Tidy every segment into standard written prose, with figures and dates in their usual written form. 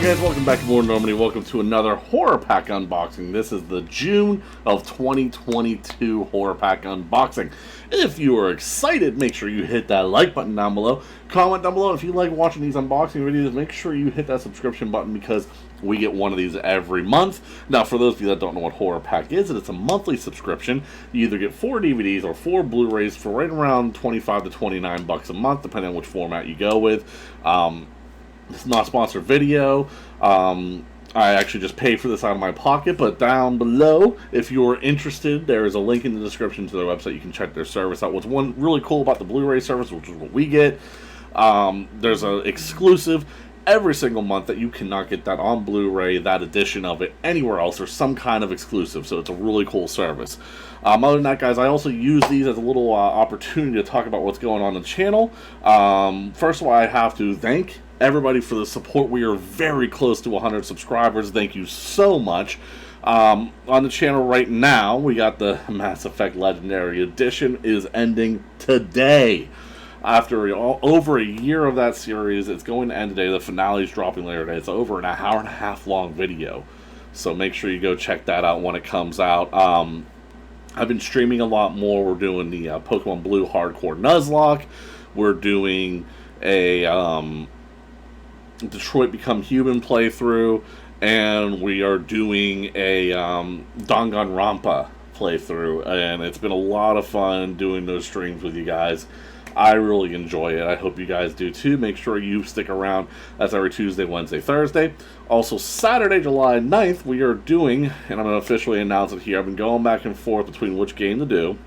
guys, welcome back to More Normandy. Welcome to another Horror Pack unboxing. This is the June of 2022 Horror Pack unboxing. If you are excited, make sure you hit that like button down below. Comment down below if you like watching these unboxing videos. Make sure you hit that subscription button because we get one of these every month. Now, for those of you that don't know what Horror Pack is, it's a monthly subscription. You either get 4 DVDs or 4 Blu-rays for right around 25 to 29 bucks a month, depending on which format you go with. It's not a sponsored video. I actually just pay for this out of my pocket, but down below, if you're interested, there is a link in the description to their website. You can check their service out. What's one really cool about the Blu-ray service, which is what we get, there's an exclusive every single month that you cannot get that on Blu-ray, that edition of it, anywhere else. There's some kind of exclusive, so it's a really cool service. Other than that, guys, I also use these as a little opportunity to talk about what's going on the channel. First of all, I have to thank everybody for the support. We are very close to 100 subscribers. Thank you so much. On the channel right now, we got the Mass Effect Legendary Edition is ending today. After over a year of that series, it's going to end today. The finale is dropping later today. It's over an hour and a half long video, so make sure you go check that out when it comes out. I've been streaming a lot more. We're doing the Pokemon Blue Hardcore Nuzlocke. We're doing a Detroit Become Human playthrough, and we are doing a Danganronpa playthrough, and it's been a lot of fun doing those streams with you guys. I really enjoy it. I hope you guys do too. Make sure you stick around. That's every Tuesday, Wednesday, Thursday. Also, Saturday, July 9th, we are doing, and I'm going to officially announce it here, I've been going back and forth between which game to do.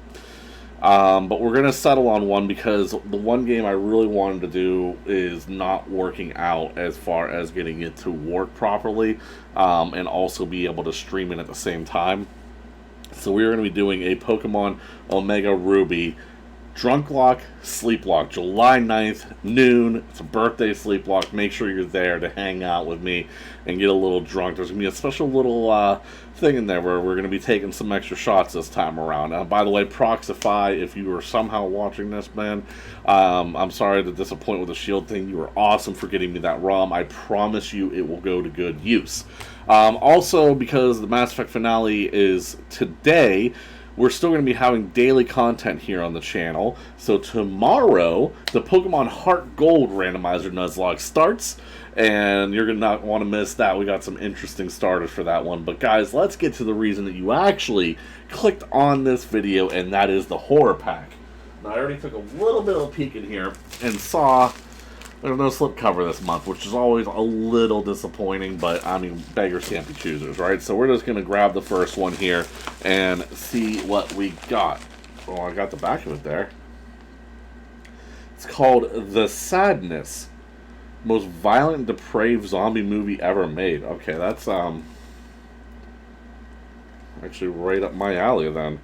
But we're going to settle on one because the one game I really wanted to do is not working out as far as getting it to work properly, and also be able to stream it at the same time. So we're going to be doing a Pokemon Omega Ruby Drunk Lock, Sleep Lock, July 9th, noon. It's a birthday sleep lock. Make sure you're there to hang out with me and get a little drunk. There's going to be a special little thing in there where we're going to be taking some extra shots this time around. By the way, Proxify, if you are somehow watching this, man, I'm sorry to disappoint with the shield thing. You were awesome for getting me that ROM. I promise you it will go to good use. Also, because the Mass Effect finale is today, we're still going to be having daily content here on the channel. So tomorrow, the Pokemon Heart Gold Randomizer Nuzlocke starts, and you're going to not want to miss that. We got some interesting starters for that one. But guys, let's get to the reason that you actually clicked on this video, and that is the Horror Pack. Now, I already took a little bit of a peek in here and saw there's no slipcover this month, which is always a little disappointing, but I mean, beggars can't be choosers, right? So we're just going to grab the first one here and see what we got. Oh, I got the back of it there. It's called The Sadness, most violent and depraved zombie movie ever made. Okay, that's actually right up my alley then.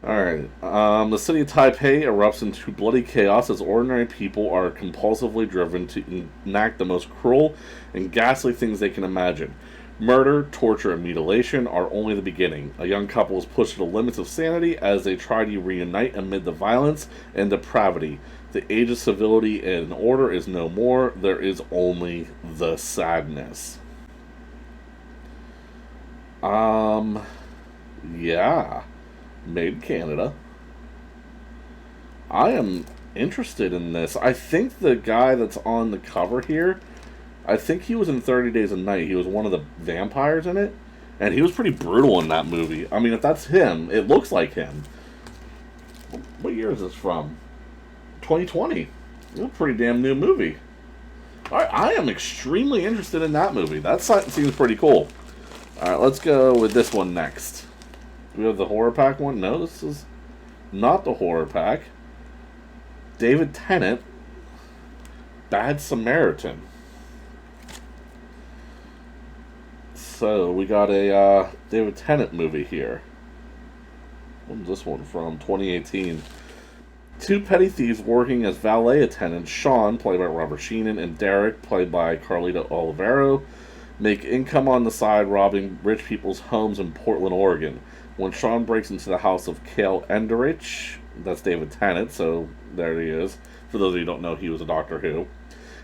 Alright, the city of Taipei erupts into bloody chaos as ordinary people are compulsively driven to enact the most cruel and ghastly things they can imagine. Murder, torture, and mutilation are only the beginning. A young couple is pushed to the limits of sanity as they try to reunite amid the violence and depravity. The age of civility and order is no more. There is only the sadness. Yeah. Made in Canada. I am interested in this. I think the guy that's on the cover here, I think he was in 30 Days a Night. He was one of the vampires in it, and he was pretty brutal in that movie. I mean, if that's him, it looks like him. What year is this from? 2020. It's a pretty damn new movie. I am extremely interested in that movie. That seems pretty cool. Alright, let's go with this one next. Do we have the Horror Pack one? No, this is not the Horror Pack. David Tennant, Bad Samaritan. So, we got a David Tennant movie here. When's this one from? 2018. Two petty thieves working as valet attendants, Sean, played by Robert Sheenan, and Derek, played by Carlito Olivero, make income on the side robbing rich people's homes in Portland, Oregon. When Sean breaks into the house of Cale Enderich, that's David Tennant, so there he is. For those of you who don't know, he was a Doctor Who.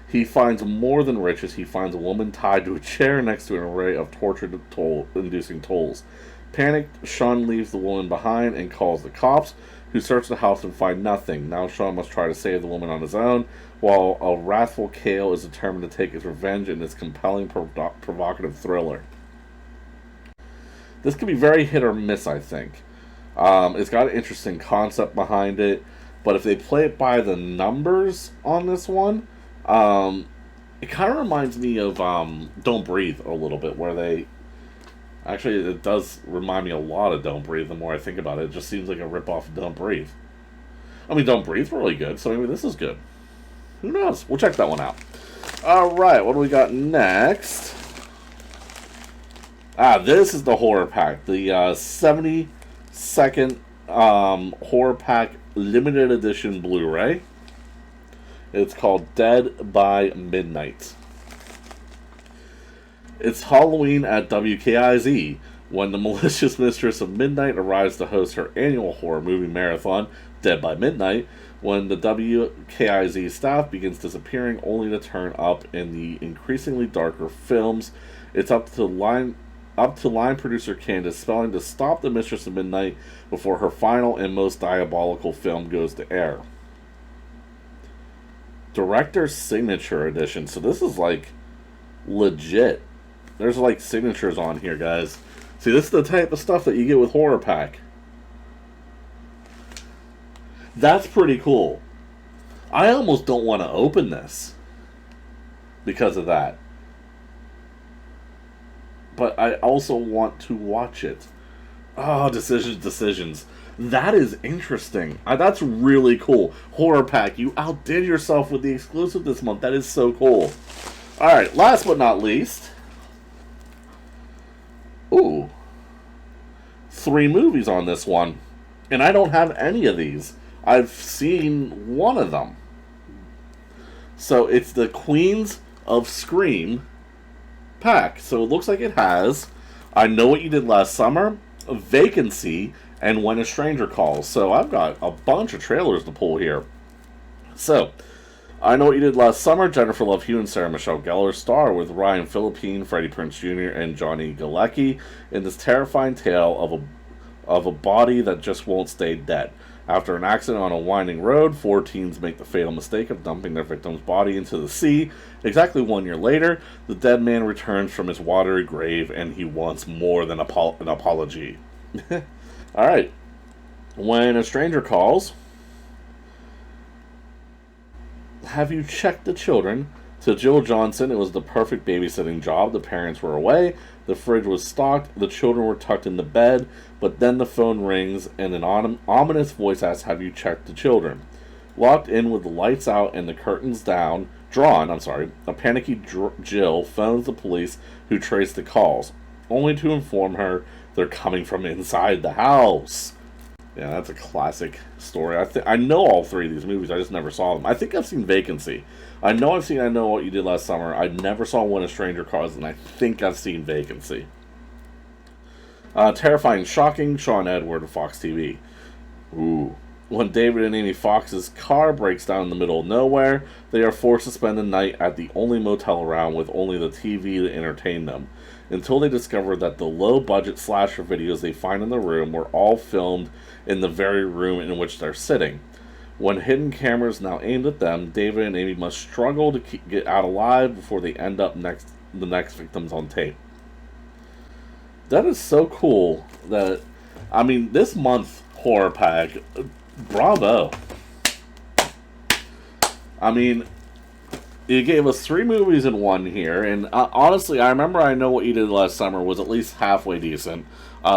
He finds more than riches. He finds a woman tied to a chair next to an array of torture-inducing tolls. Panicked, Sean leaves the woman behind and calls the cops, who search the house and find nothing. Now Sean must try to save the woman on his own, while a wrathful Kale is determined to take his revenge in this compelling, provocative thriller. This could be very hit or miss, I think. It's got an interesting concept behind it, but if they play it by the numbers on this one, it kind of reminds me of Don't Breathe a little bit, where they... Actually, it does remind me a lot of Don't Breathe the more I think about it. It just seems like a ripoff of Don't Breathe. I mean, Don't Breathe's really good, so maybe this is good. Who knows? We'll check that one out. Alright, what do we got next? This is the horror pack. The 70-second horror pack limited edition Blu-ray. It's called Dead by Midnight. It's Halloween at WKIZ when the malicious mistress of midnight arrives to host her annual horror movie marathon, Dead by Midnight, when the WKIZ staff begins disappearing only to turn up in the increasingly darker films. It's up to line producer Candace Spelling to stop the Mistress of Midnight before her final and most diabolical film goes to air. Director's Signature Edition. So this is like legit. There's like signatures on here, guys. See, this is the type of stuff that you get with Horror Pack. That's pretty cool. I almost don't want to open this because of that. But I also want to watch it. Oh, decisions. That is interesting. That's really cool. Horror Pack, you outdid yourself with the exclusive this month. That is so cool. Alright, last but not least. Ooh. 3 movies on this one. And I don't have any of these. I've seen one of them. So it's the Queens of Scream pack. So it looks like it has I Know What You Did Last Summer, Vacancy, and When a Stranger Calls. So I've got a bunch of trailers to pull here. So, I Know What You Did Last Summer, Jennifer Love Hewitt and Sarah Michelle Gellar star with Ryan Philippine, Freddie Prinze Jr., and Johnny Galecki in this terrifying tale of a body that just won't stay dead. After an accident on a winding road, 4 teens make the fatal mistake of dumping their victim's body into the sea. Exactly 1 year later, the dead man returns from his watery grave, and he wants more than an apology. Alright. When a Stranger Calls. Have you checked the children? To Jill Johnson, it was the perfect babysitting job. The parents were away, the fridge was stocked, the children were tucked in the bed, but then the phone rings and an ominous voice asks, have you checked the children? Locked in with the lights out and the curtains drawn, a panicky Jill phones the police who trace the calls, only to inform her they're coming from inside the house. Yeah, that's a classic story. I know all 3 of these movies. I just never saw them. I think I've seen Vacancy. I know What You Did Last Summer. I never saw When a Stranger Calls, and I think I've seen Vacancy. Terrifying, Shocking, Sean Edward of Fox TV. Ooh. When David and Amy Fox's car breaks down in the middle of nowhere, they are forced to spend the night at the only motel around with only the TV to entertain them, until they discover that the low-budget slasher videos they find in the room were all filmed in the very room in which they're sitting. When hidden cameras now aimed at them, David and Amy must struggle to get out alive before they end up the next victims on tape. That is so cool. This month horror pack, bravo. You gave us 3 movies in one here, and honestly, I remember I Know What You Did Last Summer was at least halfway decent.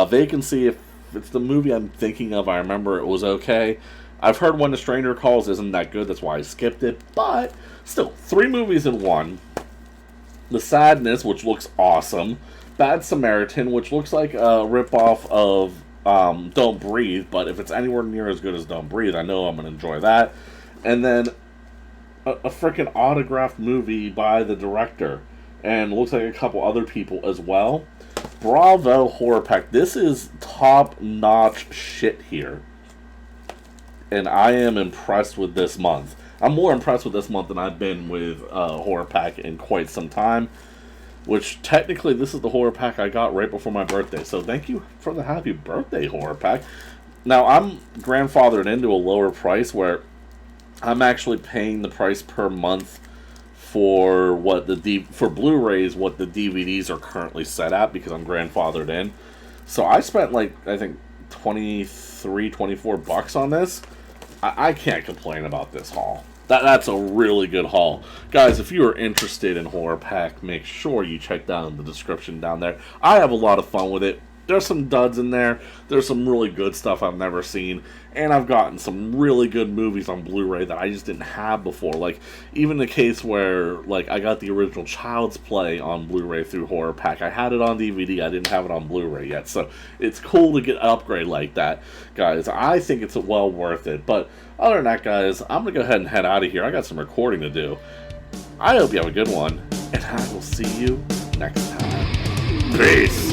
Vacancy, if it's the movie I'm thinking of, I remember it was okay. I've heard When a Stranger Calls isn't that good, that's why I skipped it, but still, 3 movies in one. The Sadness, which looks awesome. Bad Samaritan, which looks like a ripoff of Don't Breathe, but if it's anywhere near as good as Don't Breathe, I know I'm going to enjoy that. And then a freaking autographed movie by the director, and looks like a couple other people as well. Bravo, Horror Pack. This is top-notch shit here, and I am impressed with this month. I'm more impressed with this month than I've been with Horror Pack in quite some time. Which technically, this is the Horror Pack I got right before my birthday. So thank you for the happy birthday, Horror Pack. Now I'm grandfathered into a lower price where I'm actually paying the price per month for for Blu-rays what the DVDs are currently set at because I'm grandfathered in. So I spent like I think 23, 24 bucks on this. I can't complain about this haul. That's a really good haul. Guys, if you are interested in Horror Pack, make sure you check down the description down there. I have a lot of fun with it. There's some duds in there. There's some really good stuff I've never seen. And I've gotten some really good movies on Blu-ray that I just didn't have before. Like, even the case where, like, I got the original Child's Play on Blu-ray through Horror Pack. I had it on DVD. I didn't have it on Blu-ray yet. So, it's cool to get an upgrade like that. Guys, I think it's well worth it. But, other than that, guys, I'm going to go ahead and head out of here. I got some recording to do. I hope you have a good one. And I will see you next time. Peace!